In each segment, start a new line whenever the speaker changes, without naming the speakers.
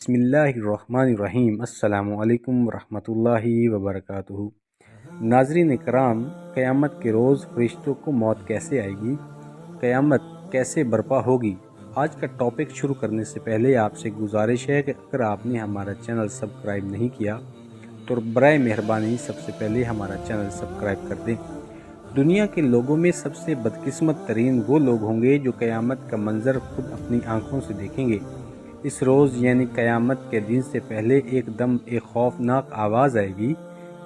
بسم اللہ الرحمن الرحیم السلام علیکم ورحمۃ اللہ وبرکاتہ۔ ناظرین کرام، قیامت کے روز فرشتوں کو موت کیسے آئے گی؟ قیامت کیسے برپا ہوگی؟ آج کا ٹاپک شروع کرنے سے پہلے آپ سے گزارش ہے کہ اگر آپ نے ہمارا چینل سبسکرائب نہیں کیا تو برائے مہربانی سب سے پہلے ہمارا چینل سبسکرائب کر دیں۔ دنیا کے لوگوں میں سب سے بدقسمت ترین وہ لوگ ہوں گے جو قیامت کا منظر خود اپنی آنکھوں سے دیکھیں گے۔ اس روز یعنی قیامت کے دن سے پہلے ایک دم ایک خوفناک آواز آئے گی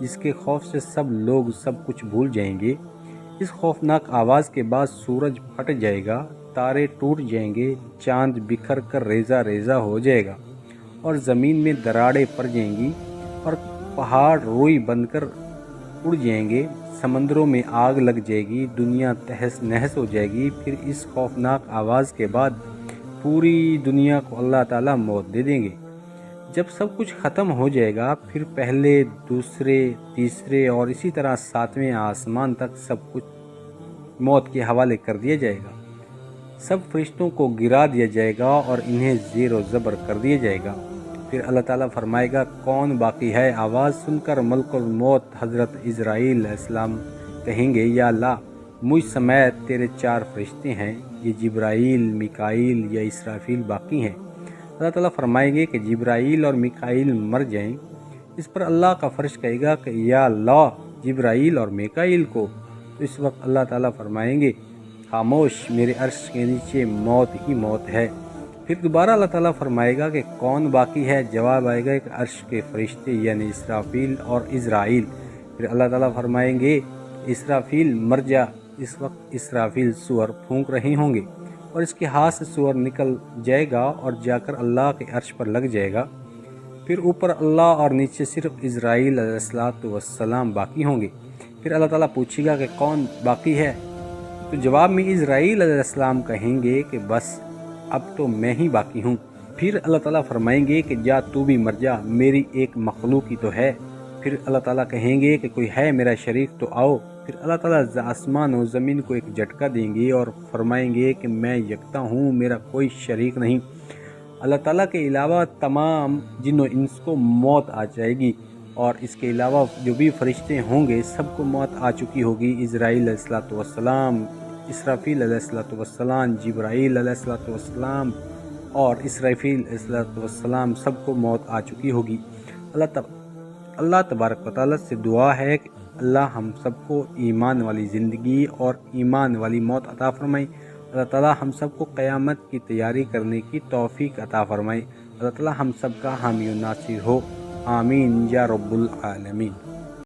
جس کے خوف سے سب لوگ سب کچھ بھول جائیں گے۔ اس خوفناک آواز کے بعد سورج پھٹ جائے گا، تارے ٹوٹ جائیں گے، چاند بکھر کر ریزہ ریزہ ہو جائے گا اور زمین میں دراڑیں پڑ جائیں گی اور پہاڑ روئی بن کر اڑ جائیں گے، سمندروں میں آگ لگ جائے گی، دنیا تہس نہس ہو جائے گی۔ پھر اس خوفناک آواز کے بعد پوری دنیا کو اللہ تعالیٰ موت دے دیں گے۔ جب سب کچھ ختم ہو جائے گا پھر پہلے، دوسرے، تیسرے اور اسی طرح ساتویں آسمان تک سب کچھ موت کے حوالے کر دیا جائے گا۔ سب فرشتوں کو گرا دیا جائے گا اور انہیں زیر و زبر کر دیا جائے گا۔ پھر اللہ تعالیٰ فرمائے گا کون باقی ہے؟ آواز سن کر ملک الموت حضرت عزرائیل علیہ السلام کہیں گے یا اللہ، مجھ سمیت تیرے 4 فرشتے ہیں، یہ جبرائیل، میکائیل یا اسرافیل باقی ہیں۔ اللہ تعالیٰ فرمائیں گے کہ جبرائیل اور میکائیل مر جائیں۔ اس پر اللہ کا فرش کہے گا کہ یا اللہ، جبرائیل اور میکائیل کو۔ تو اس وقت اللہ تعالیٰ فرمائیں گے خاموش، میرے عرش کے نیچے موت ہی موت ہے۔ پھر دوبارہ اللہ تعالیٰ فرمائے گا کہ کون باقی ہے؟ جواب آئے گا کہ عرش کے فرشتے یعنی اسرافیل اور عزرائیل۔ پھر اللہ تعالیٰ فرمائیں گے اسرافیل مر جا۔ اس وقت اسرافیل سور پھونک رہے ہوں گے اور اس کے ہاتھ سے سور نکل جائے گا اور جا کر اللہ کے عرش پر لگ جائے گا۔ پھر اوپر اللہ اور نیچے صرف عزرائیل علیہ السلام باقی ہوں گے۔ پھر اللہ تعالیٰ پوچھے گا کہ کون باقی ہے؟ تو جواب میں عزرائیل علیہ السلام کہیں گے کہ بس اب تو میں ہی باقی ہوں۔ پھر اللہ تعالیٰ فرمائیں گے کہ جا تو بھی مر جا، میری ایک مخلوق ہی تو ہے۔ پھر اللہ تعالیٰ کہیں گے کہ کوئی ہے میرا شریک تو آؤ۔ پھر اللہ تعالیٰ آسمان و زمین کو ایک جھٹکا دیں گے اور فرمائیں گے کہ میں یکتا ہوں، میرا کوئی شریک نہیں۔ اللہ تعالیٰ کے علاوہ تمام جن و انس کو موت آ جائے گی اور اس کے علاوہ جو بھی فرشتے ہوں گے سب کو موت آ چکی ہوگی۔ عزرائیل علیہ السلام، اسرافیل علیہ السلام، جبرائیل علیہ السلام اور اسرافیل علیہ السلام سب کو موت آ چکی ہوگی۔ اللہ تبارک و تعالیٰ سے دعا ہے کہ اللہ ہم سب کو ایمان والی زندگی اور ایمان والی موت عطا فرمائے۔ اللہ تعالیٰ ہم سب کو قیامت کی تیاری کرنے کی توفیق عطا فرمائے۔ اللہ تعالیٰ ہم سب کا حامی و ناصر ہو، آمین یا رب العالمین۔